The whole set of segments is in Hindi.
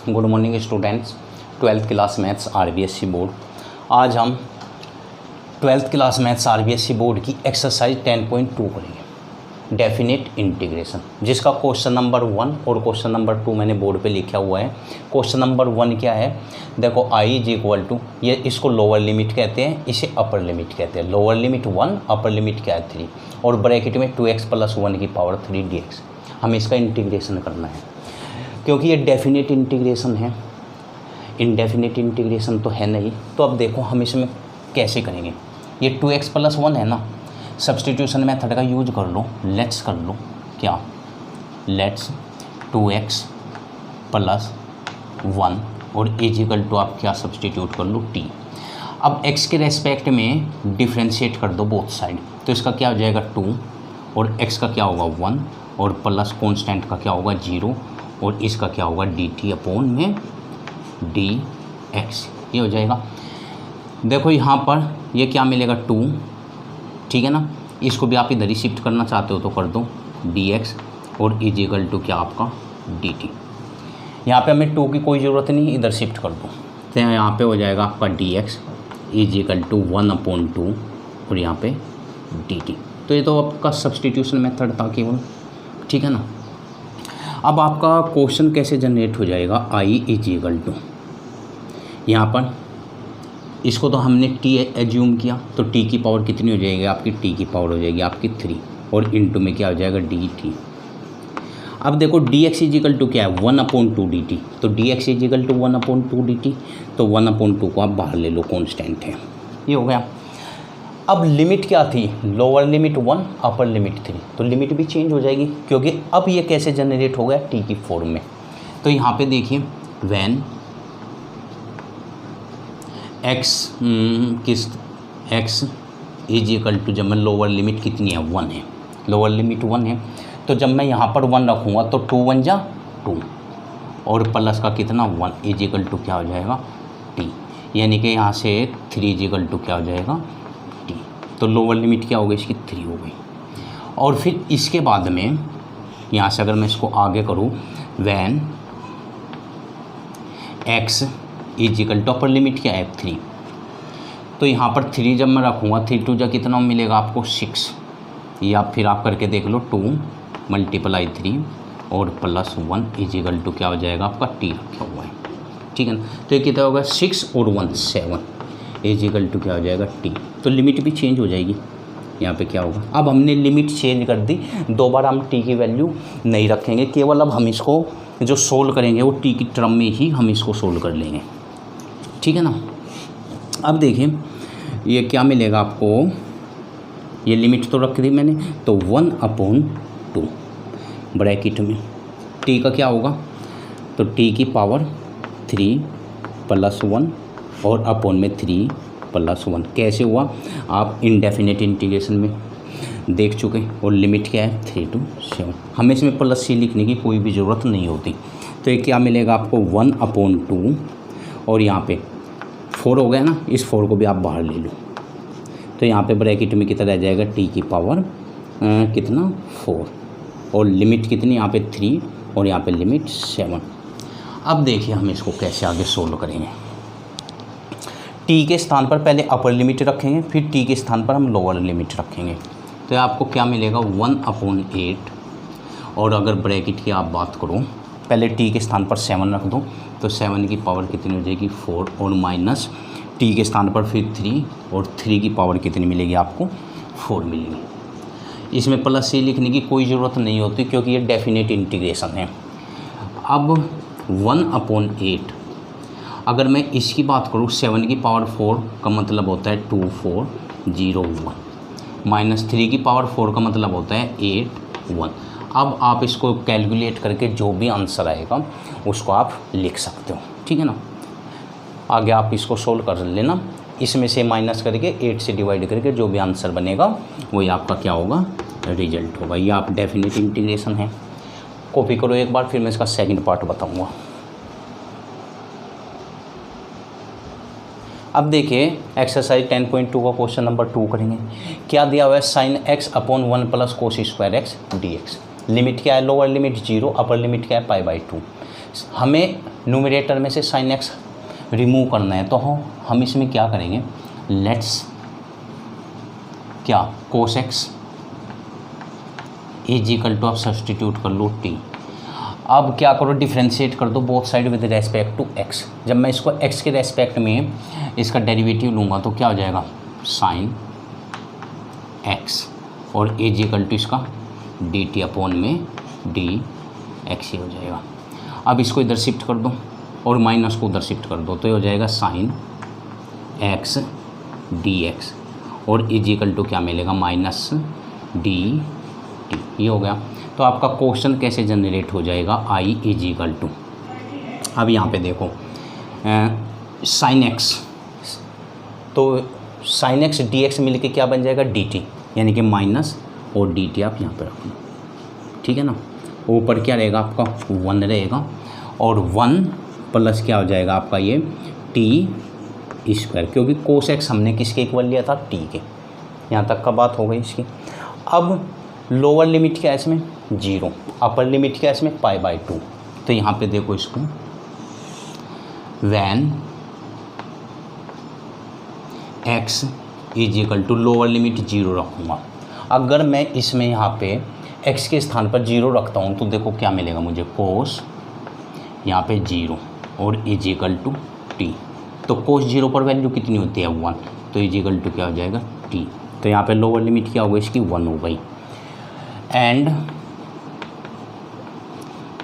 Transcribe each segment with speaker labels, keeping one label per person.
Speaker 1: Good morning students, 12th class maths RBSE board. आज हम 12th class maths RBSE board की एक्सरसाइज 10.2 करेंगे, डेफिनेट इंटीग्रेशन, जिसका क्वेश्चन नंबर 1 और क्वेश्चन नंबर 2 मैंने बोर्ड पे लिखा हुआ है। क्वेश्चन नंबर 1 क्या है, देखो i इज इक्वल टू, ये इसको लोअर लिमिट कहते हैं, इसे अपर लिमिट कहते हैं। लोअर लिमिट 1, अपर लिमिट क्या है 3, और ब्रैकेट में 2x + 1 की पावर 3 dx। हमें इसका इंटीग्रेशन करना है क्योंकि ये डेफिनेट इंटीग्रेशन है, इनडेफिनेट इंटीग्रेशन तो है नहीं। तो अब देखो हम इसमें कैसे करेंगे। ये 2x + 1 है ना, सब्स्टिट्यूशन मेथड का यूज कर लो। लेट्स कर लो क्या, लेट्स 2x + 1 और इजिकल टू आप क्या सब्स्टिट्यूट कर लो t। अब x के रेस्पेक्ट में डिफ्रेंशिएट कर दो बोथ साइड, तो इसका क्या हो जाएगा 2 और x का क्या होगा 1 और प्लस कॉन्स्टेंट का क्या होगा 0 और इसका क्या होगा dt/में dx, ये हो जाएगा। देखो यहाँ पर ये क्या मिलेगा 2, ठीक है ना। इसको भी आप इधर ही शिफ्ट करना चाहते हो तो कर दो dx और इजिकल टू क्या आपका dt। यहाँ पे हमें 2 की कोई ज़रूरत नहीं, इधर शिफ्ट कर दो, तो यहाँ पे हो जाएगा आपका dx इजिकल टू 1/2 और यहाँ पे dt। तो ये तो आपका सब्स्टिट्यूशन मेथड था केवल, ठीक है ना। अब आपका क्वेश्चन कैसे जनरेट हो जाएगा, i इजिकल टू, यहाँ पर इसको तो हमने t एज्यूम किया, तो t की पावर कितनी हो जाएगी आपकी, t की पावर हो जाएगी आपकी 3 और इनटू में क्या हो जाएगा dt। अब देखो dx इजिकल टू क्या है 1/2 dt, तो dx इजिकल टू 1/2 dt, तो 1/2 को आप बाहर ले लो, कॉन्स्टेंट है, ये हो गया। अब लिमिट क्या थी, लोअर लिमिट 1, अपर लिमिट 3, तो लिमिट भी चेंज हो जाएगी क्योंकि अब ये कैसे जनरेट हो गया t की फॉर्म में। तो यहाँ पे देखिए when x is equal to, जब मैं लोअर लिमिट कितनी है 1 है, लोअर लिमिट 1 है, तो जब मैं यहाँ पर 1 रखूँगा तो 2 1 जा 2 और प्लस का कितना 1 इज इक्वल टू क्या हो जाएगा t, यानी कि यहाँ से 3 इज इक्वल टू क्या हो जाएगा t। तो लोअर लिमिट क्या हो गई इसकी 3 हो गई। और फिर इसके बाद में यहाँ से अगर मैं इसको आगे करूँ, when x is equal to upper limit क्या है 3, तो यहाँ पर 3 जब मैं रखूँगा 3 2 जा कितना मिलेगा आपको 6, या फिर आप करके देख लो 2 × 3 और प्लस 1 इज इक्वल टू क्या हो जाएगा आपका t रखा हुआ है, ठीक है ना। तो ये कितना होगा 6 और 1 7 इज इक्वल टू क्या हो जाएगा t। तो लिमिट भी चेंज हो जाएगी, यहाँ पे क्या होगा, अब हमने लिमिट चेंज कर दी, दोबारा हम t की वैल्यू नहीं रखेंगे, केवल अब हम इसको जो सोल्व करेंगे वो t की टर्म में ही हम इसको सोल्व कर लेंगे, ठीक है ना। अब देखिए ये क्या मिलेगा आपको, ये लिमिट तो रख दी मैंने, तो 1/2 ब्रैकेट में t का क्या होगा, तो t की पावर 3 + 1 और अपॉन में 3 + 1। कैसे हुआ आप इनडेफिनेट इंटीग्रेशन में देख चुके, और लिमिट क्या है 3 to 7। हमें इसमें +c लिखने की कोई भी ज़रूरत नहीं होती। तो ये क्या मिलेगा आपको 1/2 और यहाँ पे 4 हो गया ना, इस 4 को भी आप बाहर ले लो, तो यहाँ पे ब्रैकेट में कितना रह जाएगा t की पावर कितना 4 और लिमिट कितनी यहाँ पे 3 और यहाँ पे लिमिट 7। अब देखिए हम इसको कैसे आगे सोल्व करेंगे। t के स्थान पर पहले अपर लिमिट रखेंगे, फिर t के स्थान पर हम लोअर लिमिट रखेंगे, तो आपको क्या मिलेगा 1/8 और अगर ब्रैकेट की आप बात करो, पहले t के स्थान पर 7 रख दो, तो 7 की पावर कितनी हो जाएगी 4 और माइनस t के स्थान पर फिर 3 और 3 की पावर कितनी मिलेगी आपको 4 मिलेगी। इसमें +c लिखने की कोई ज़रूरत नहीं होती क्योंकि ये डेफिनेट इंटीग्रेशन है। अब 1/8 अगर मैं इसकी बात करूँ, 7 की पावर 4 का मतलब होता है 2401 माइनस 3 की पावर 4 का मतलब होता है 81। अब आप इसको कैलकुलेट करके जो भी आंसर आएगा उसको आप लिख सकते हो, ठीक है ना। आगे आप इसको सोल्व कर लेना, इसमें से माइनस करके 8 से डिवाइड करके जो भी आंसर बनेगा वही आपका क्या होगा रिजल्ट होगा। ये आप डेफिनेट इंटीग्रेशन है, कॉपी करो एक बार, फिर मैं इसका सेकंड पार्ट बताऊंगा। अब देखिए एक्सरसाइज 10.2 का क्वेश्चन नंबर 2 करेंगे। क्या दिया हुआ है, sin x upon 1 + cos² x dx। Limit क्या है, लोअर लिमिट 0, अपर लिमिट क्या है π/2। हमें न्यूमरेटर में से साइन एक्स रिमूव करना है, तो हम इसमें क्या करेंगे, लेट्स क्या cos x is equal to, आप सब्सटीट्यूट कर लो टी। अब क्या करो, डिफ्रेंशिएट कर दो both side with respect to x. जब मैं इसको एक्स के रेस्पेक्ट में इसका डेरिवेटिव लूँगा तो क्या हो जाएगा, साइन एक्स और इज इक्वल टू इसका डी टी अपॉन में डी एक्स ही हो जाएगा। अब इसको इधर शिफ्ट कर दो और माइनस को उधर शिफ्ट कर दो, तो ये हो जाएगा साइन एक्स डी एक्स और इज इक्वल टू क्या मिलेगा, माइनस डी टी। ये हो गया। तो आपका क्वेश्चन कैसे जनरेट हो जाएगा, आई इज इक्वल टू, अब यहाँ पे देखो साइन एक्स, तो साइन एक्स डी एक्स मिल के क्या बन जाएगा, डी टी, यानी कि माइनस और डी टी आप यहाँ पे रखना, ठीक है ना। ऊपर क्या रहेगा आपका 1 रहेगा और 1 प्लस क्या हो जाएगा आपका ये टी स्क्वायर, क्योंकि कोस एक्स हमने किसके इक्वल लिया था, टी के। यहाँ तक का बात हो गई इसकी। अब लोअर लिमिट क्या है इसमें 0, अपर लिमिट क्या है इसमें π/2। तो यहाँ पे देखो इसको, when x is equal to lower limit 0 रखूँगा। अगर मैं इसमें यहाँ पे x के स्थान पर 0 रखता हूँ तो देखो क्या मिलेगा मुझे, कोस यहाँ पे 0 और इज इक्वल टू टी। तो कोस 0 पर वैल्यू कितनी होती है 1, तो इज इक्वल टू क्या हो जाएगा t। तो यहाँ पे लोअर लिमिट क्या हो गई इसकी 1 हो गई। And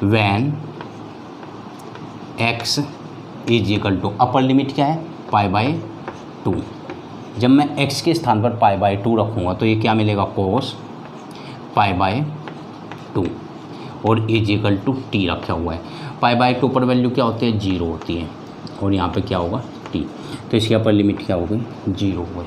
Speaker 1: when x is equal to, upper limit क्या है π/2। जब मैं x के स्थान पर π/2 रखूँगा तो ये क्या मिलेगा, कोस π/2 और इज इक्वल टू टी रखा हुआ है। π/2 पर वैल्यू क्या होती है, 0 होती है और यहाँ पे क्या होगा t। तो इसकी अपर लिमिट क्या हो गई, 0 हो गई।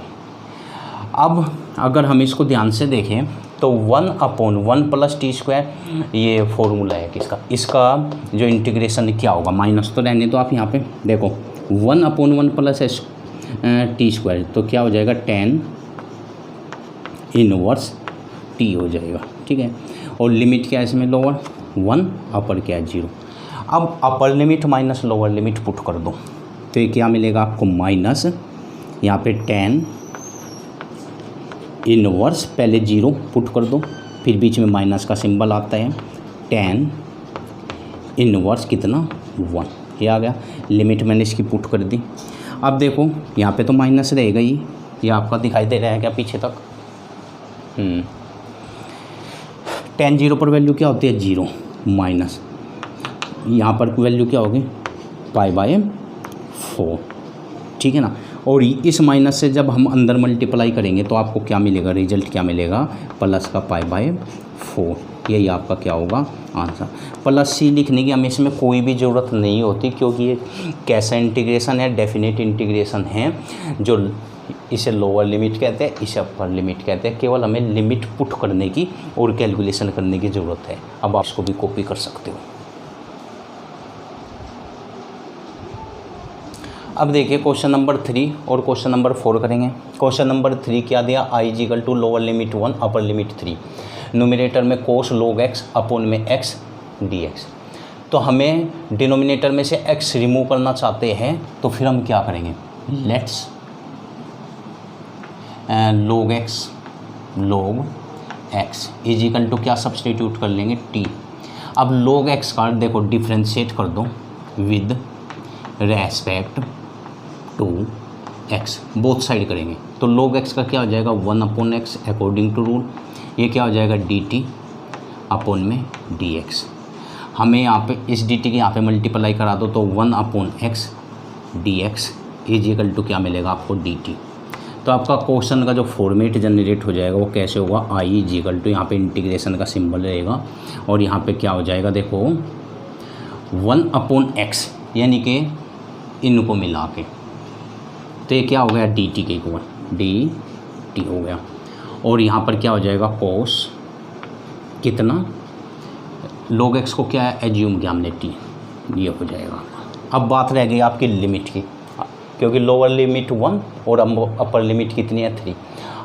Speaker 1: अब अगर हम इसको ध्यान से देखें तो 1/1 प्लस टी स्क्वायर, ये फॉर्मूला है किसका, इसका जो इंटीग्रेशन क्या होगा, माइनस तो रहने दो आप। यहाँ पे देखो 1/1 प्लस टी स्क्वायर, तो क्या हो जाएगा tan इनवर्स टी हो जाएगा, ठीक है। और लिमिट क्या है इसमें, लोअर 1, अपर क्या है 0। अब upper limit minus lower limit put कर दो तो ये क्या मिलेगा आपको, माइनस यहाँ पे tan इनवर्स, पहले 0 पुट कर दो फिर बीच में माइनस का सिंबल आता है, tan इनवर्स कितना 1, ये आ गया। लिमिट मैंने इसकी पुट कर दी। अब देखो यहाँ पे तो माइनस रहेगा ही, ये आपका दिखाई दे रहा है क्या पीछे तक, tan 0 पर वैल्यू क्या होती है 0 माइनस, यहाँ पर वैल्यू क्या होगी π/4, ठीक है ना। और इस माइनस से जब हम अंदर मल्टीप्लाई करेंगे तो आपको क्या मिलेगा, रिजल्ट क्या मिलेगा, प्लस का π/4। यही आपका क्या होगा आंसर। प्लस सी लिखने की हमें इसमें कोई भी ज़रूरत नहीं होती, क्योंकि ये कैसा इंटीग्रेशन है, डेफिनेट इंटीग्रेशन है, जो इसे लोअर लिमिट कहते हैं, इसे अपर लिमिट कहते हैं। केवल हमें लिमिट पुट करने की और कैलकुलेशन करने की ज़रूरत है। अब आप इसको भी कॉपी कर सकते हो। अब देखिए क्वेश्चन नंबर 3 और क्वेश्चन नंबर 4 करेंगे। क्वेश्चन नंबर 3 क्या दिया, i is equal to lower limit 1 upper limit 3, numerator में कोस log x अपॉन में x dx। तो हमें डिनोमिनेटर में से x रिमूव करना चाहते हैं, तो फिर हम क्या करेंगे, let's log x is equal to क्या सब्सटीट्यूट कर लेंगे t। अब log x का देखो डिफ्रेंशिएट कर दो with respect to x, both side करेंगे तो log x का क्या हो जाएगा 1/x अकॉर्डिंग टू रूल, ये क्या हो जाएगा dt अपॉन में dx। हमें यहाँ पे इस dt के यहाँ पे मल्टीप्लाई करा दो तो 1/x dx is equal to क्या मिलेगा आपको dt। तो आपका क्वेश्चन का जो फॉर्मेट जनरेट हो जाएगा वो कैसे होगा, i इज इक्वल टू यहाँ पे इंटीग्रेशन का सिंबल रहेगा और यहाँ पे क्या हो जाएगा देखो 1/x, यानी कि इनको मिला के, तो ये क्या हो गया dt के इक्वल dt हो गया। और यहाँ पर क्या हो जाएगा कोस कितना, log x को क्या है एज्यूम किया हमने t, ये हो जाएगा। अब बात रह गई आपकी लिमिट की, क्योंकि लोअर लिमिट 1 और अपर लिमिट कितनी है 3।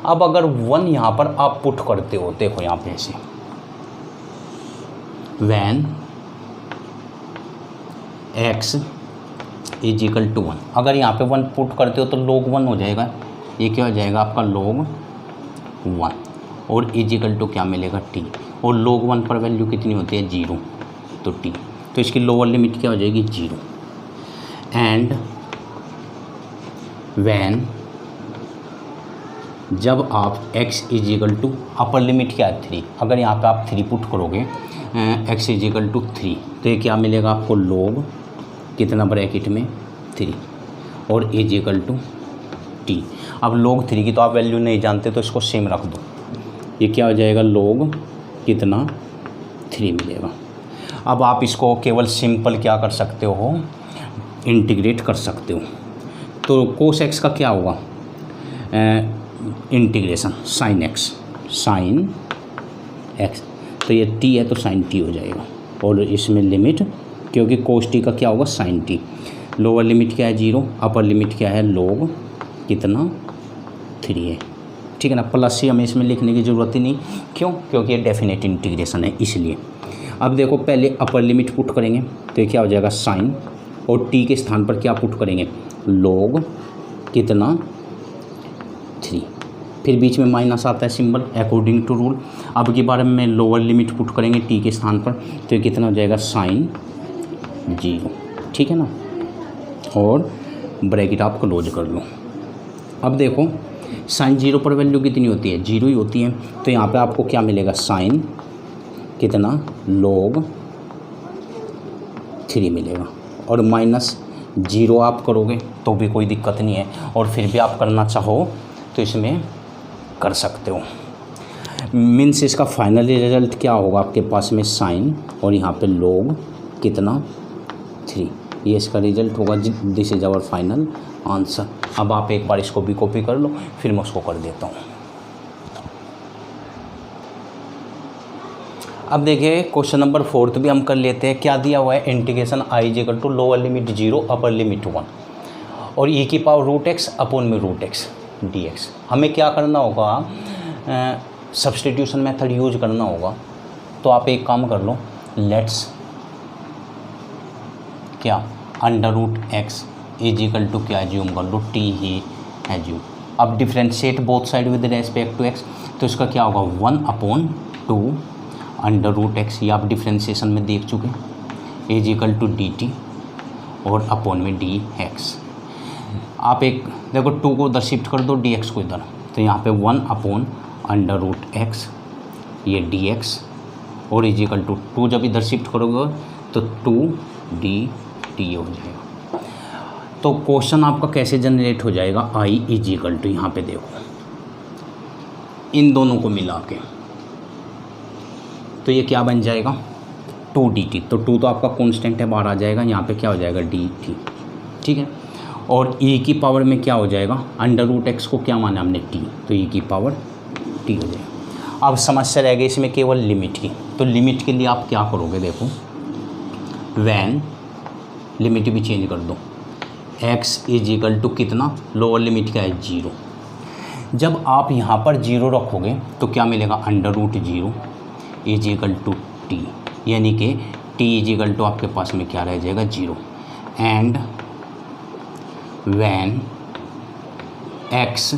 Speaker 1: अब अगर 1 यहाँ पर आप पुट करते हो, देखो यहाँ पे ऐसे when x is equal to 1। अगर यहाँ पे 1 पुट करते हो तो log 1 हो जाएगा, ये क्या हो जाएगा आपका log 1, और इज इक्वल टू क्या मिलेगा t, और log 1 पर वैल्यू कितनी होती है 0, तो t, तो इसकी लोअर लिमिट क्या हो जाएगी 0। एंड वैन जब आप x is equal to upper limit क्या है 3, अगर यहाँ पे आप 3 पुट करोगे x इज इक्वल टू 3, तो ये क्या मिलेगा आपको log कितना ब्रैकेट में 3 और इज इक्वल टू t। अब log 3 की तो आप वैल्यू नहीं जानते तो इसको सेम रख दो, ये क्या हो जाएगा log कितना 3 मिलेगा। अब आप इसको केवल सिंपल क्या कर सकते हो, इंटीग्रेट कर सकते हो। तो कोस x का क्या होगा, इंटीग्रेशन साइन x, तो ये t है तो साइन t हो जाएगा, और इसमें लिमिट, क्योंकि कोस t का क्या होगा साइन t, लोअर लिमिट क्या है 0, अपर लिमिट क्या है log कितना 3 है, ठीक है ना। प्लस ही हमें इसमें लिखने की ज़रूरत ही नहीं, क्यों, क्योंकि ये डेफिनेट इंटीग्रेशन है इसलिए। अब देखो पहले अपर लिमिट पुट करेंगे तो ये क्या हो जाएगा साइन, और t के स्थान पर क्या पुट करेंगे log कितना 3, फिर बीच में माइनस आता है सिंबल अकॉर्डिंग टू रूल। अब की बार में लोअर लिमिट पुट करेंगे t के स्थान पर, तो ये कितना हो जाएगा साइन 0, ठीक है ना, और ब्रैकेट आप क्लोज कर लो। अब देखो साइन 0 पर वैल्यू कितनी होती है 0 ही होती है, तो यहाँ पे आपको क्या मिलेगा साइन कितना log 3 मिलेगा, और माइनस 0 आप करोगे तो भी कोई दिक्कत नहीं है, और फिर भी आप करना चाहो तो इसमें कर सकते हो। मीन्स इसका फाइनल रिजल्ट क्या होगा आपके पास में साइन और यहाँ पे log कितना 3, ये इसका रिजल्ट होगा। This is our final answer. अब आप एक बार इसको भी कॉपी कर लो, फिर मैं उसको कर देता हूँ। अब देखिए क्वेश्चन नंबर 4 भी हम कर लेते हैं। क्या दिया हुआ है, integration i is equal to lower limit 0 upper limit 1 और e की पावर रूट x अपॉन में रूट x dx। हमें क्या करना होगा, सब्सटीट्यूशन मेथड यूज करना होगा। तो आप एक काम कर लो, लेट्स क्या under root x is equal to क्या एज्यूम कर लो t ही एज्यूम। अब differentiate both side with respect to x, तो इसका क्या होगा 1/2 अंडर रूट x, ये आप डिफ्रेंशिएशन में देख चुके, इज इक्वल टू dt और अपॉन में dx। आप एक देखो 2 को उधर शिफ्ट कर दो, dx को इधर, तो यहाँ पे 1/√x ये dx और इज इक्वल टू 2 जब इधर शिफ्ट करोगे तो 2dt हो जाएगा। तो क्वेश्चन आपका कैसे जनरेट हो जाएगा, i इज इक्वल टू, यहाँ पे देखो इन दोनों को मिला के तो ये क्या बन जाएगा 2dt। तो 2 तो आपका कांस्टेंट है, बाहर आ जाएगा, यहाँ पे क्या हो जाएगा dt, ठीक है। और e की पावर में क्या हो जाएगा, अंडर रूट x को क्या माना हमने t, तो e की पावर t हो जाएगा। अब समस्या रह गई इसमें केवल लिमिट की, तो लिमिट के लिए आप क्या करोगे, देखो वैन लिमिट भी चेंज कर दो, x इज इक्वल टू कितना, लोअर लिमिट क्या है 0। जब आप यहाँ पर 0 रखोगे तो क्या मिलेगा under root 0 is equal to t, यानी कि t इज इक्वल टू आपके पास में क्या रह जाएगा 0। And when x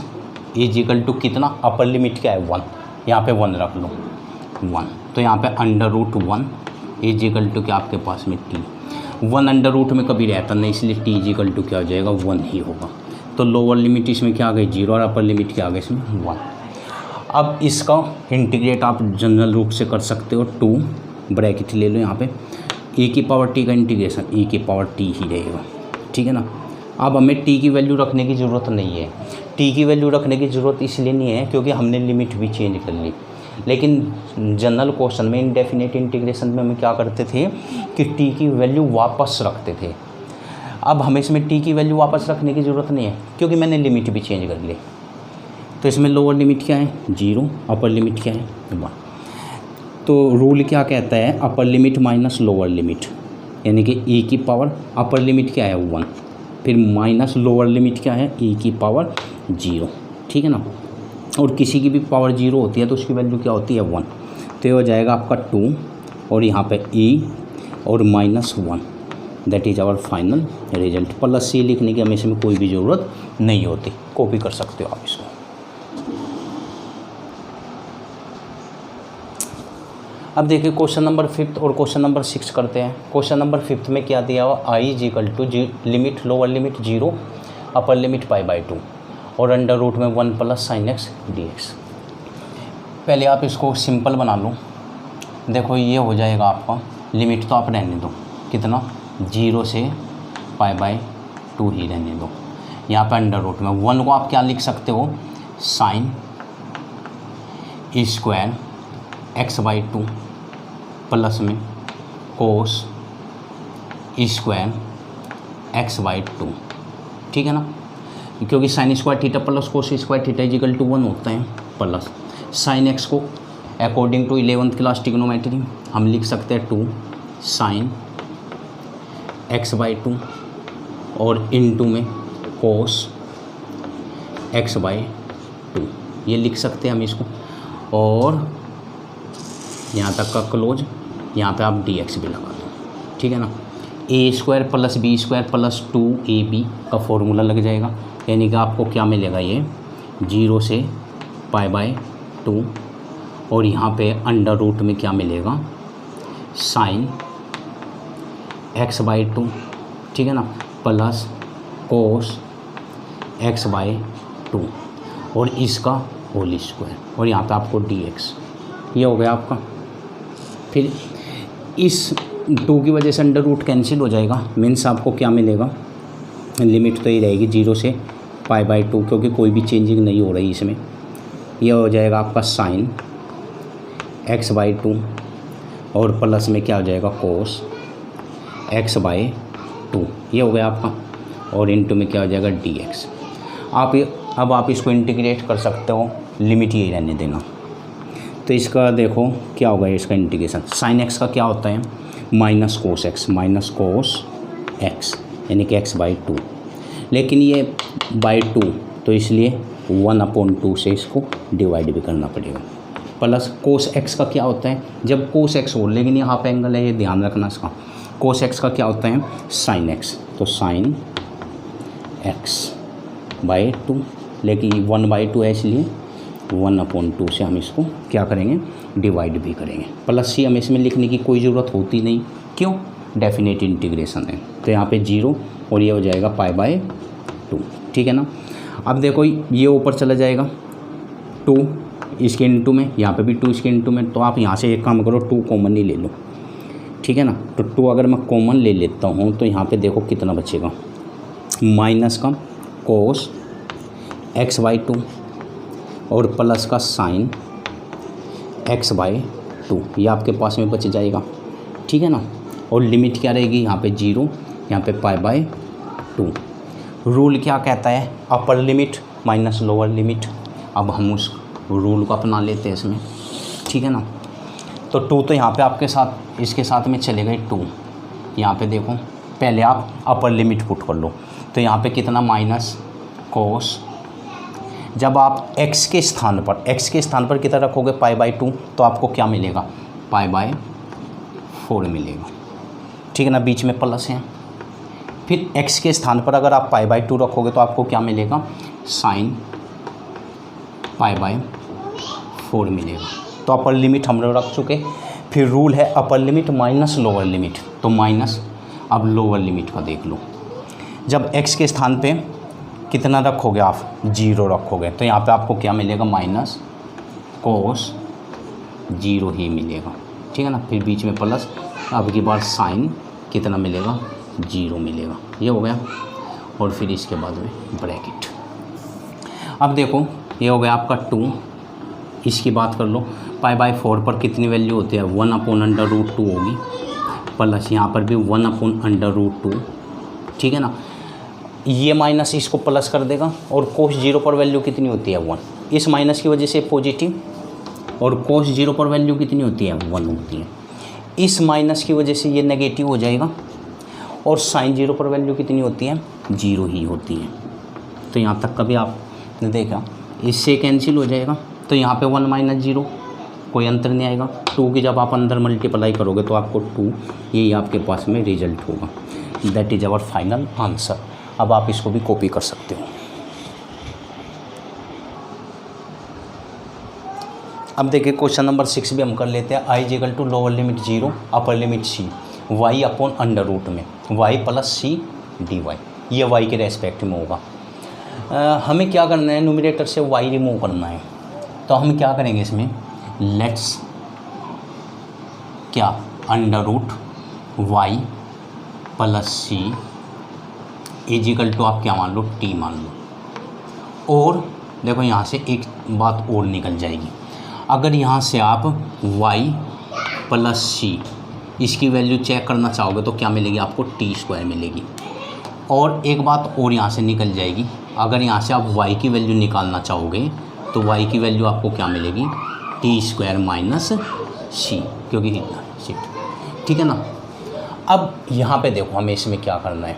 Speaker 1: is equal to कितना, अपर लिमिट क्या है 1, यहाँ पे 1 रख लो 1, तो यहाँ पे under root 1 is equal to क्या आपके पास में t, 1 अंडर रूट में कभी रहता नहीं, इसलिए t इज इक्वल टू क्या हो जाएगा 1 ही होगा। तो लोअर लिमिट इसमें क्या आ गई 0 और अपर लिमिट क्या आ गई इसमें 1। अब इसका इंटीग्रेट आप जनरल रूप से कर सकते हो, 2 ब्रैकेट ले लो यहाँ पे, e की पावर t का इंटीग्रेशन e की पावर t ही रहेगा, ठीक है ना। अब हमें t की वैल्यू रखने की ज़रूरत नहीं है, t की वैल्यू रखने की ज़रूरत इसलिए नहीं है क्योंकि हमने लिमिट भी चेंज कर ली। लेकिन जनरल क्वेश्चन में इनडेफिनेट इंटीग्रेशन में हम क्या करते थे कि t की वैल्यू वापस रखते थे। अब हमें इसमें t की वैल्यू वापस रखने की ज़रूरत नहीं है क्योंकि मैंने लिमिट भी चेंज कर ली। तो इसमें लोअर लिमिट क्या है 0, अपर लिमिट क्या है 1। तो रूल क्या कहता है, upper limit minus lower limit, यानी कि e की पावर अपर लिमिट क्या है 1, फिर माइनस लोअर लिमिट क्या है e की पावर 0, ठीक है ना। और किसी की भी पावर 0 होती है तो उसकी वैल्यू क्या होती है 1, तो ये हो जाएगा आपका 2 और यहाँ पे e और -1, that is our final result. Plus c लिखने की हमें इसमें कोई भी ज़रूरत नहीं होती, कॉपी कर सकते हो आप इसको। अब देखिए क्वेश्चन नंबर 5 और क्वेश्चन नंबर 6 करते हैं। क्वेश्चन नंबर 5 में क्या दिया हुआ, I is equal to limit lower limit 0 upper limit π/2 और अंडर रूट में 1 प्लस साइन एक्स dx। पहले आप इसको सिंपल बना लो। देखो ये हो जाएगा आपका, लिमिट तो आप रहने दो, कितना 0 से π/2 ही रहने दो। यहाँ पे अंडर रूट में 1 को आप क्या लिख सकते हो, साइन स्क्वायर x/2 प्लस में कोस स्क्वायर x/2, ठीक है ना, क्योंकि sine square theta plus cos square theta equal to 1 होता है। प्लस साइन एक्स को according to 11th class trigonometry हम लिख सकते हैं 2 साइन x/2 और इनटू में कोस x/2, ये लिख सकते हैं हम इसको। और यहाँ तक का क्लोज, यहाँ पे आप dx भी लगा दो, ठीक है ना। a² plus b² plus 2ab का फॉर्मूला लग जाएगा, यानी कि आपको क्या मिलेगा, ये 0 से π/2 और यहाँ पे अंडर रूट में क्या मिलेगा, साइन x/2, ठीक है ना, प्लस कोस x/2 और इसका होल स्क्वायर और यहाँ पे आपको dx, ये हो गया आपका। फिर इस 2 की वजह से अंडर रूट कैंसिल हो जाएगा, मीन्स आपको क्या मिलेगा, लिमिट तो ये रहेगी 0 से π/2 क्योंकि कोई भी चेंजिंग नहीं हो रही इसमें। ये हो जाएगा आपका साइन x/2 और प्लस में क्या हो जाएगा, कोस x/2, ये हो गया आपका। और इनटू में क्या हो जाएगा, dx। अब आप इसको इंटीग्रेट कर सकते हो, लिमिट यही रहने देना। तो इसका देखो क्या होगा, इसका इंटीग्रेशन साइन एक्स का क्या होता है, माइनस कोस एक्स यानी कि x/2, लेकिन ये /2 तो इसलिए 1/2 से इसको डिवाइड भी करना पड़ेगा। प्लस कोस एक्स का क्या होता है, जब कोस एक्स हो, लेकिन यहाँ पे एंगल है, ये ध्यान रखना इसका। कोस एक्स का क्या होता है, साइन एक्स, तो साइन x/2, लेकिन 1/2 है इसलिए 1/2 से हम इसको क्या करेंगे, डिवाइड भी करेंगे। प्लस सी हमें इसमें लिखने की कोई ज़रूरत होती नहीं, क्यों, डेफिनेट इंटीग्रेशन है। तो यहाँ पे 0 और ये हो जाएगा π/2, ठीक है ना। अब देखो ये ऊपर चला जाएगा 2 इसके इनटू में, यहाँ पे भी 2 इसके इनटू में, तो आप यहाँ से एक काम करो 2 कॉमन ही ले लो, ठीक है ना। तो 2 अगर मैं कॉमन ले लेता हूँ तो यहाँ पे देखो कितना बचेगा, माइनस का कोस x/2 और प्लस का साइन x/2, ये आपके पास में बच जाएगा, ठीक है ना। और लिमिट क्या रहेगी, यहाँ पे 0, यहाँ पे π/2। रूल क्या कहता है, upper limit minus lower limit. अब हम उस रूल को अपना लेते हैं इसमें, ठीक है ना। तो 2 तो यहाँ पे आपके साथ, इसके साथ में चले गए 2। यहाँ पे देखो पहले आप अपर लिमिट पुट कर लो, तो यहाँ पे कितना, माइनस कोस, जब आप x के स्थान पर कितना रखोगे, π/2, तो आपको क्या मिलेगा, π/4 मिलेगा, ठीक है ना, बीच में प्लस है। फिर x के स्थान पर अगर आप π/2 रखोगे तो आपको क्या मिलेगा, साइन π/4 मिलेगा। तो अपर लिमिट हम लोग रख चुके। फिर रूल है upper limit minus lower limit, तो माइनस, अब लोअर लिमिट का देख लो, जब x के स्थान पे कितना रखोगे आप, 0 रखोगे, तो यहाँ पे आपको क्या मिलेगा, माइनस कोस 0 ही मिलेगा, ठीक है ना। फिर बीच में प्लस, अब की बार साइन कितना मिलेगा, 0 मिलेगा, ये हो गया। और फिर इसके बाद में ब्रैकेट। अब देखो ये हो गया आपका 2, इसकी बात कर लो, π/4 पर कितनी वैल्यू होती है, 1/√2 होगी, प्लस यहाँ पर भी 1/√2, ठीक है ना। ये माइनस इसको प्लस कर देगा, और कोस 0 पर वैल्यू कितनी होती है, 1, इस माइनस की वजह से पॉजिटिव, और कोस 0 पर वैल्यू कितनी होती है, 1 होती है। इस माइनस की वजह से ये नेगेटिव हो जाएगा, और साइन 0 पर वैल्यू कितनी होती है, 0 ही होती है। तो यहाँ तक का भी आपने देखा, इससे कैंसिल हो जाएगा, तो यहाँ पे 1 - 0 कोई अंतर नहीं आएगा। 2 की जब आप अंदर मल्टीप्लाई करोगे तो आपको 2, यही आपके पास में रिजल्ट होगा। That is our final answer. अब आप इसको भी कॉपी कर सकते हो। अब देखिए क्वेश्चन नंबर 6 भी हम कर लेते हैं। I is equal to lower limit 0 upper limit c y upon under root में y plus c d y, ये वाई के रेस्पेक्ट में होगा। हमें क्या करना है, न्यूमरेटर से वाई रिमूव करना है। तो हम क्या करेंगे इसमें, लेट्स क्या under root y plus c is equal to आप क्या मान लो, टी मान लो। और देखो यहाँ से एक बात और निकल जाएगी, अगर यहाँ से आप y प्लस सी इसकी वैल्यू चेक करना चाहोगे तो क्या मिलेगी आपको, टी स्क्वायर मिलेगी। और एक बात और यहाँ से निकल जाएगी, अगर यहाँ से आप y की वैल्यू निकालना चाहोगे तो y की वैल्यू आपको क्या मिलेगी, टी स्क्वायर माइनस सी, क्योंकि ठीक है ना। अब यहाँ पे देखो हमें इसमें क्या करना है,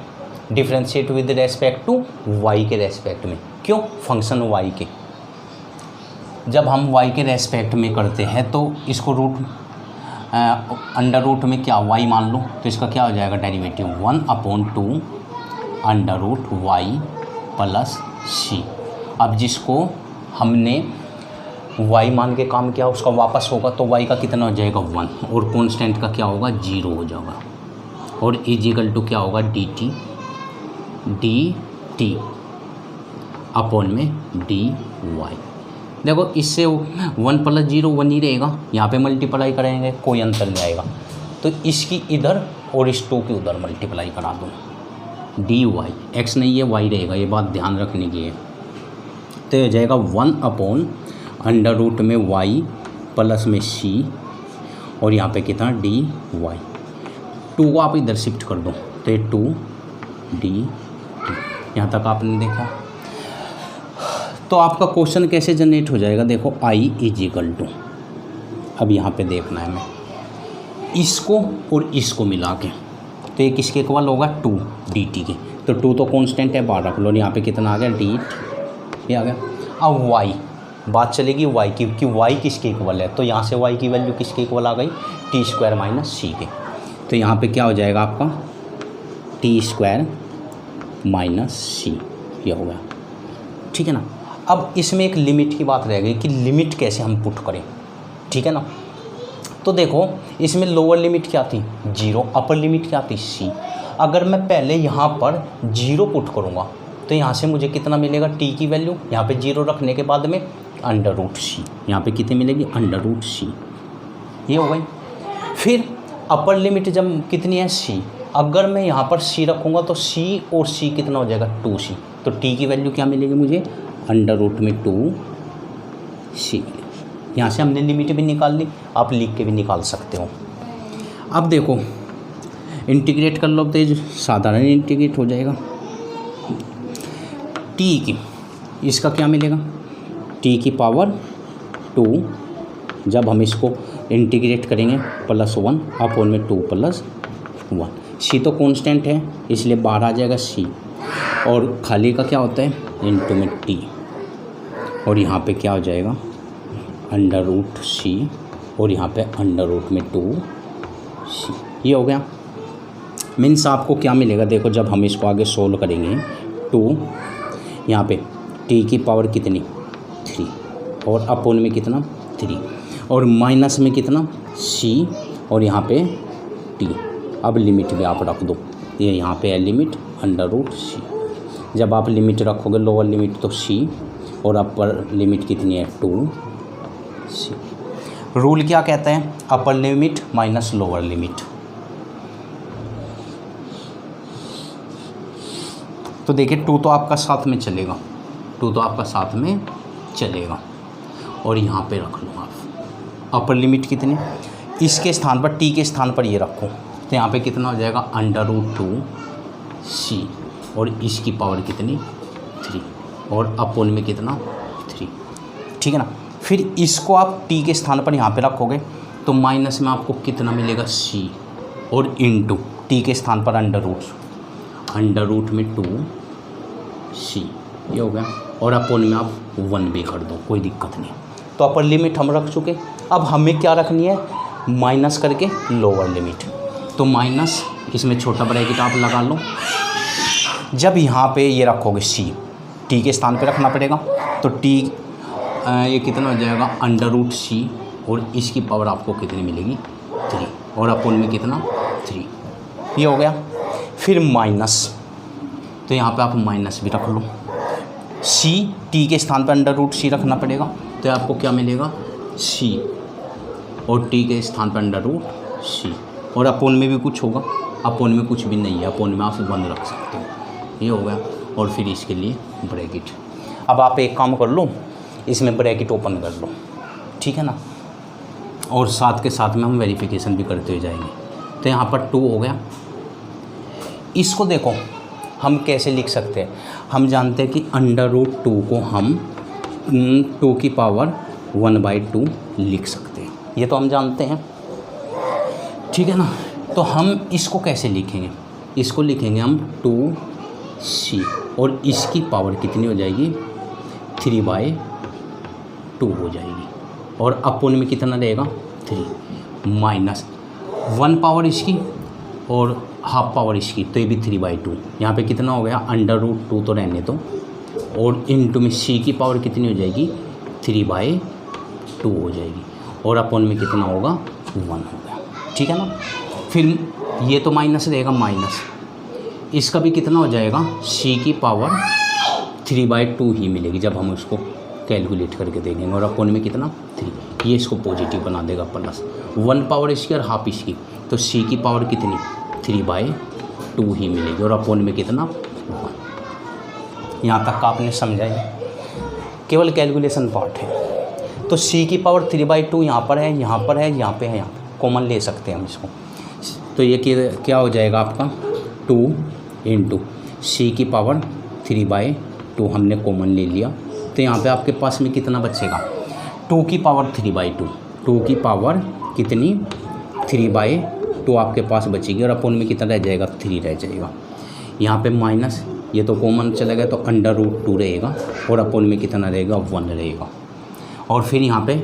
Speaker 1: differentiate with respect to y के रेस्पेक्ट में। क्यों, फंक्शन y के, जब हम y के रेस्पेक्ट में करते हैं तो इसको रूट अंडर रूट में क्या y मान लो, तो इसका क्या हो जाएगा derivative 1/2 under root y plus c. अब जिसको हमने y मान के काम किया उसका वापस होगा तो y का कितना हो जाएगा 1, और कांस्टेंट का क्या होगा 0 हो जाएगा, और इज इक्वल टू क्या होगा dt अपॉन में dy। देखो इससे 1 प्लस 0 1 ही रहेगा, यहाँ पे मल्टीप्लाई करेंगे कोई अंतर नहीं आएगा, तो इसकी इधर और इस 2 की उधर मल्टीप्लाई करा दो, dy x नहीं है y रहेगा, ये बात ध्यान रखने की है। तो ये जाएगा 1 अपॉन अंडर रूट में y प्लस में c, और यहाँ पे कितना dy, 2 को आप इधर शिफ्ट कर दो तो ये 2d, यहाँ तक आपने देखा। तो आपका क्वेश्चन कैसे जनरेट हो जाएगा, देखो आई इज इक्वल टू, अब यहाँ पे देखना है हमें इसको और इसको मिला के, तो ये किसके इक्वल होगा 2 dt के, तो 2 तो कांस्टेंट है बाहर रख लो, यहाँ पे कितना आ गया dt, ये आ गया। अब y बात चलेगी y की कि y किसके इक्वल है, तो यहाँ से y की वैल्यू किसके इक्वल आ गई, टी स्क्वायर माइनस सी के, तो यहाँ पे क्या हो जाएगा आपका टी स्क्वायर माइनस सी, ये हो गया, ठीक है ना। अब इसमें एक लिमिट की बात रह गई कि लिमिट कैसे हम पुट करें, ठीक है ना। तो देखो इसमें लोअर लिमिट क्या थी 0, अपर लिमिट क्या थी c। अगर मैं पहले यहाँ पर 0 पुट करूँगा तो यहाँ से मुझे कितना मिलेगा, t की वैल्यू यहाँ पे 0 रखने के बाद में अंडर रूट सी, यहाँ पे कितनी मिलेगी अंडर रूट सी, ये हो गई। फिर अपर लिमिट जब कितनी है c, अगर मैं यहाँ पर c रखूँगा तो c और c कितना हो जाएगा 2c, तो t की वैल्यू क्या मिलेगी मुझे अंडर रूट में 2c। यहाँ से हमने लिमिट भी निकाल ली, आप लिख के भी निकाल सकते हो। अब देखो इंटीग्रेट कर लो तो साधारण इंटीग्रेट हो जाएगा, t की इसका क्या मिलेगा t की पावर 2, जब हम इसको इंटीग्रेट करेंगे +1 अपॉन में 2 + 1, c तो कांस्टेंट है इसलिए बाहर आ जाएगा c, और खाली का क्या होता है इनटू में t, और यहाँ पे क्या हो जाएगा अंडर रूट c, और यहाँ पे अंडर रूट में 2c, ये हो गया। मीन्स आपको क्या मिलेगा, देखो जब हम इसको आगे सोल्व करेंगे 2, यहाँ पे t की पावर कितनी 3, और अपॉन में कितना 3, और माइनस में कितना c, और यहाँ पे t। अब लिमिट भी आप रख दो, ये यहाँ पे है लिमिट अंडर रूट c, जब आप लिमिट रखोगे लोअर लिमिट तो c, और अपर लिमिट कितनी है 2c। रूल क्या कहता है, upper limit minus lower limit. तो देखिए 2 तो आपका साथ में चलेगा, 2 तो आपका साथ में चलेगा, और यहाँ पे रख लो आप अपर लिमिट कितनी, इसके स्थान पर t के स्थान पर ये रखो, तो यहाँ पे कितना हो जाएगा अंडर रूट 2c, और इसकी पावर कितनी 3, और अपॉन में कितना 3, ठीक है ना। फिर इसको आप t के स्थान पर यहाँ पे रखोगे तो माइनस में आपको कितना मिलेगा c, और इनटू t के स्थान पर अंडर रूट में 2c, ये हो गया, और अपॉन में आप 1 भी कर दो, कोई दिक्कत नहीं। तो अपर लिमिट हम रख चुके, अब हमें क्या रखनी है माइनस करके लोअर लिमिट। तो माइनस इसमें छोटा ब्रैकेट आप लगा लो। जब यहाँ पे ये रखोगे सी, टी के स्थान पे रखना पड़ेगा, तो टी ये कितना हो जाएगा √c, और इसकी पावर आपको कितनी मिलेगी 3, और अपोन में कितना 3, ये हो गया। फिर माइनस, तो यहाँ पे आप माइनस भी रख लो, c टी के स्थान पर √c रखना पड़ेगा, तो आपको क्या मिलेगा c, और टी के स्थान पर √c, और अपोन में भी कुछ होगा, अपोन में कुछ भी नहीं है, अपोन में आप 1 रख सकते हो, ये हो गया। और फिर इसके लिए ब्रैकेट। अब आप एक काम कर लो, इसमें ब्रैकेट ओपन कर लो, ठीक है ना, और साथ के साथ में हम वेरिफिकेशन भी करते हुए जाएंगे। तो यहाँ पर 2 हो गया। इसको देखो हम कैसे लिख सकते हैं, हम जानते हैं कि √2 को हम 2 की पावर 1/2 लिख सकते हैं, ये तो हम जानते हैं, ठीक है ना। तो हम इसको कैसे लिखेंगे, इसको लिखेंगे हम 2c, और इसकी पावर कितनी हो जाएगी 3/2 हो जाएगी, और अपोन में कितना रहेगा 3, माइनस 1 पावर इसकी और हाफ पावर इसकी, तो ये भी 3/2। यहाँ पे कितना हो गया √2 तो रहने दो, और इनटू में c की पावर कितनी हो जाएगी 3/2 हो जाएगी, और अपोन में कितना होगा 1 होगा, ठीक है ना। फिर ये तो माइनस रहेगा, माइनस इसका भी कितना हो जाएगा c की पावर 3/2 ही मिलेगी जब हम उसको कैलकुलेट करके देखेंगे, और अपोन में कितना 3, ये इसको पॉजिटिव बना देगा, प्लस 1 पावर इसकी और हाफ इसकी, तो c की पावर कितनी 3/2 ही मिलेगी, और अपोन में कितना 1। यहाँ तक का आपने समझा है, केवल कैलकुलेशन पार्ट है। तो c की पावर 3/2 यहाँ पर है, यहाँ पर है, यहाँ पे है, यहाँ पे कॉमन ले सकते हैं हम इसको। तो ये क्या हो जाएगा आपका 2 × c की पावर 3/2 हमने कॉमन ले लिया, तो यहाँ पे आपके पास में कितना बचेगा 2 की पावर 3/2, 2 की पावर कितनी 3/2 आपके पास बचेगी, और अपोन में कितना रह जाएगा 3 रह जाएगा। यहाँ पे माइनस, ये तो कॉमन चला गया, तो √2 रहेगा, और अपोन में कितना रहेगा 1 रहेगा, और फिर यहाँ पे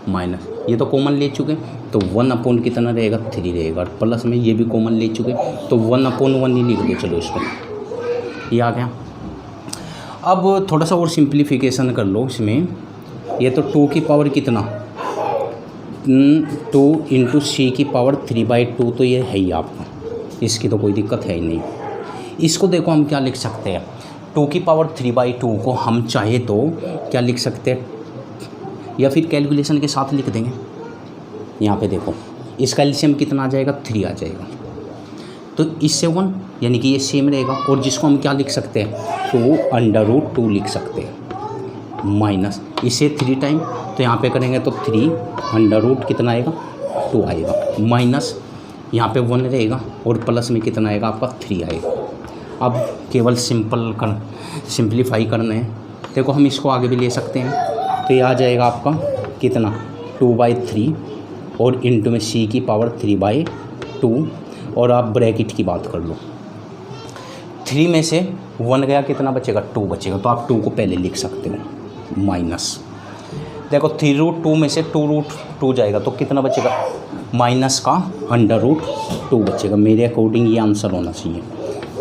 Speaker 1: माइनस, ये तो कॉमन ले चुके, तो 1 अपोन कितना रहेगा 3 रहेगा, और प्लस में ये भी कॉमन ले चुके, तो 1/1 ही लिख दो, चलो इसको, ये आ गया। अब थोड़ा सा और सिंप्लीफिकेशन कर लो इसमें, ये तो 2 की पावर कितना 2 × c की पावर 3/2, तो ये है ही आपका, इसकी तो कोई दिक्कत है ही नहीं। इसको देखो हम क्या लिख सकते हैं, 2 की पावर 3/2 को हम चाहे तो क्या लिख सकते हैं, या फिर कैलकुलेशन के साथ लिख देंगे। यहाँ पे देखो इसका एलसीएम कितना आ जाएगा 3 आ जाएगा, तो इससे 1 यानी कि ये सेम रहेगा, और जिसको हम क्या लिख सकते हैं 2 √2 लिख सकते हैं, माइनस इसे 3 टाइम, तो यहाँ पे करेंगे तो 3 √ कितना आएगा 2 आएगा, माइनस यहाँ पे 1 रहेगा, और प्लस में कितना आएगा आपका 3 आएगा। अब केवल सिंप्लीफाई करना है, देखो हम इसको आगे भी ले सकते हैं, तो ये आ जाएगा आपका कितना 2/3, और इनटू में c की पावर 3/2, और आप ब्रैकेट की बात कर लो, 3 में से 1 गया कितना बचेगा 2 बचेगा, तो आप 2 को पहले लिख सकते हो, माइनस देखो 3√2 में से 2√2 जाएगा, तो कितना बचेगा माइनस का √2 बचेगा। मेरे अकॉर्डिंग ये आंसर होना चाहिए,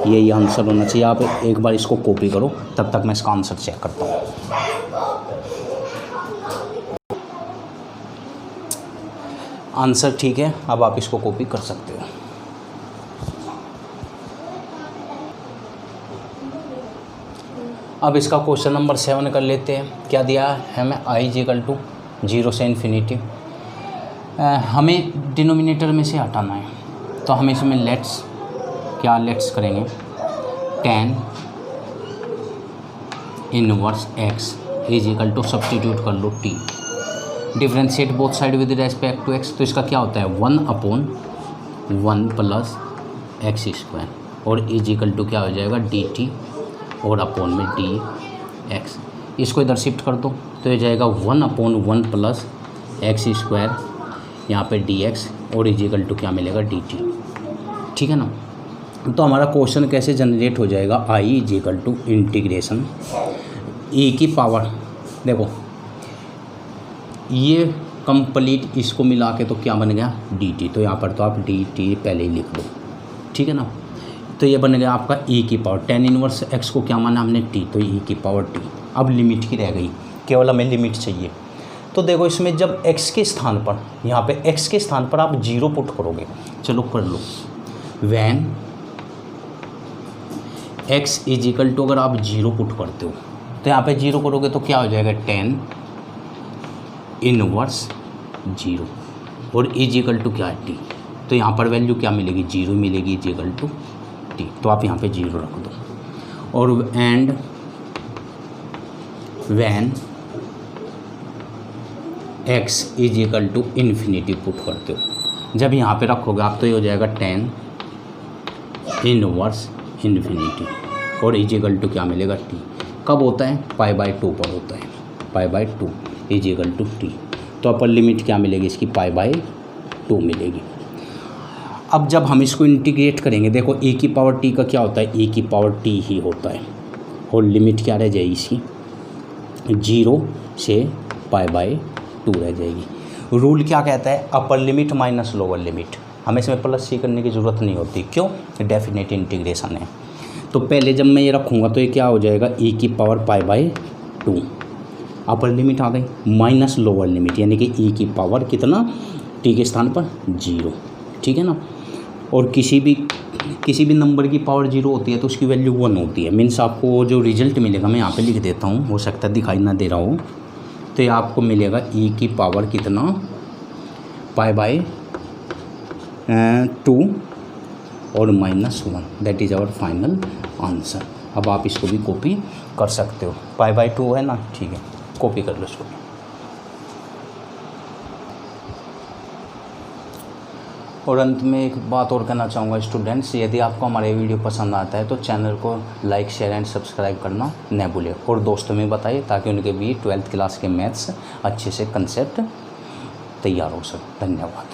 Speaker 1: यही आंसर होना चाहिए। आप एक बार इसको कॉपी करो, तब तक मैं इसका आंसर चेक करता हूँ। आंसर ठीक है, अब आप इसको कॉपी कर सकते हो। अब इसका क्वेश्चन नंबर 7 कर लेते हैं। क्या दिया है हमें i = 0 से इन्फिनिटी, हमें डिनोमिनेटर में से हटाना है, तो हम इसमें लेट्स करेंगे tan इनवर्स x = सब्स्टिट्यूट कर लो t, differentiate both side with respect to x, तो इसका क्या होता है 1/1 प्लस x², और = क्या हो जाएगा dt, और अपोन में dx। इसको इधर शिफ्ट कर दो, तो ये जाएगा 1/1 प्लस x², यहाँ पे dx, और = क्या मिलेगा dt, ठीक है ना। तो हमारा क्वेश्चन कैसे जनरेट हो जाएगा, i = इंटीग्रेशन e की पावर, देखो ये कंप्लीट इसको मिला के तो क्या बन गया डी टी। तो यहाँ पर तो आप डी टी पहले ही लिख दो, ठीक है ना। तो ये बन गया आपका e की पावर tan इनवर्स x को क्या माना हमने t, तो e की पावर t। अब लिमिट की रह गई, केवल हमें लिमिट चाहिए। तो देखो इसमें जब x के स्थान पर, यहाँ पे x के स्थान पर आप 0 पुट करोगे, चलो कर लो। When x is equal to, अगर आप 0 पुट करते हो तो यहाँ पे 0 करोगे तो क्या हो जाएगा tan इनवर्स 0 और इज इक्वल टू क्या है t। तो यहाँ पर वैल्यू क्या मिलेगी 0 मिलेगी, इज इक्वल टू t। तो आप यहाँ पे 0 रख दो। और and when x is equal to infinity put करते हो, जब यहाँ पे रखोगे आप तो ये हो जाएगा tan इनवर्स इन्फिनिटी और इज इक्वल टू क्या मिलेगा t। कब होता है π/2 पर होता है, π/2 इज इक्वल टू t। तो अपर लिमिट क्या मिलेगी इसकी π/2 मिलेगी। अब जब हम इसको इंटीग्रेट करेंगे, देखो e की पावर t का क्या होता है, e की पावर t ही होता है और लिमिट क्या रह जाएगी इसकी 0 से π/2 रह जाएगी। रूल क्या कहता है, upper limit minus lower limit. हमें इसमें प्लस सी करने की ज़रूरत नहीं होती, क्यों, डेफिनेट इंटीग्रेशन है। तो पहले जब मैं ये रखूँगा तो ये क्या हो जाएगा e की पावर π/2, अपर लिमिट आ गई, माइनस लोअर लिमिट यानी कि e की पावर कितना t के स्थान पर 0, ठीक है ना। और किसी भी नंबर की पावर 0 होती है तो उसकी वैल्यू 1 होती है। मीन्स आपको जो रिजल्ट मिलेगा, मैं यहाँ पे लिख देता हूँ, हो सकता है दिखाई ना दे रहा हो, तो ये आपको मिलेगा e की पावर कितना π/2 और -1, that is our final answer. अब आप इसको भी कॉपी कर सकते हो, π/2 है ना, ठीक है, कॉपी कर लो इसको। और अंत में एक बात और कहना चाहूँगा स्टूडेंट्स, यदि आपको हमारे वीडियो पसंद आता है तो चैनल को लाइक शेयर एंड सब्सक्राइब करना न भूलें और दोस्तों में बताइए ताकि उनके भी 12th क्लास के मैथ्स अच्छे से कंसेप्ट तैयार हो सके। धन्यवाद।